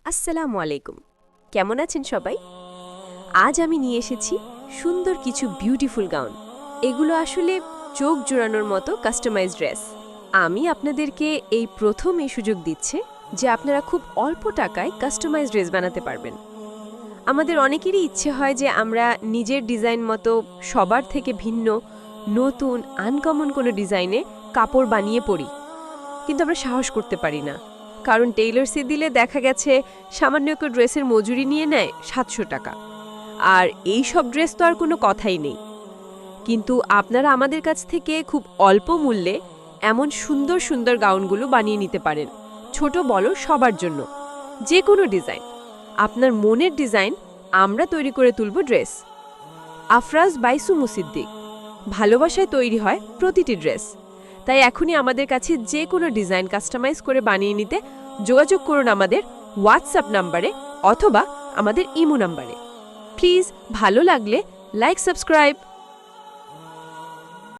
আসসালামু আলাইকুম। কেমন আছেন সবাই? আজ আমি নিয়ে এসেছি সুন্দর কিছু বিউটিফুল গাউন। এগুলো আসলে চোখ জোড়ানোর মতো কাস্টমাইজ ড্রেস। আমি আপনাদেরকে এই প্রথম এই সুযোগ দিচ্ছে যে আপনারা খুব অল্প টাকায় কাস্টমাইজ ড্রেস বানাতে পারবেন। আমাদের অনেকেরই ইচ্ছে হয় যে আমরা নিজের ডিজাইন মতো সবার থেকে ভিন্ন, নতুন, আনকমন কোনো ডিজাইনে কাপড় বানিয়ে পরি, কিন্তু আমরা সাহস করতে পারি না। কারণ টেইলর্সে দিলে দেখা গেছে সামান্য একটু ড্রেসের মজুরি নিয়ে নেয় 700 টাকা। আর এই সব ড্রেস তো আর কোনো কথাই নেই। কিন্তু আপনারা আমাদের কাছ থেকে খুব অল্প মূল্যে এমন সুন্দর সুন্দর গাউনগুলো বানিয়ে নিতে পারেন, ছোট বড় সবার জন্য। যে কোনো ডিজাইন, আপনার মনের ডিজাইন আমরা তৈরি করে তুলব ড্রেস। আফরাজ বাইসু মুসিদ্দিক, ভালোবাসায় তৈরি হয় প্রতিটি ড্রেস। তাই এখনই আমাদের কাছে যে কোনো ডিজাইন কাস্টমাইজ করে বানিয়ে নিতে যোগাযোগ করুন আমাদের হোয়াটসঅ্যাপ নাম্বারে অথবা আমাদের ইমো নাম্বারে। প্লিজ ভালো লাগলে লাইক, সাবস্ক্রাইব।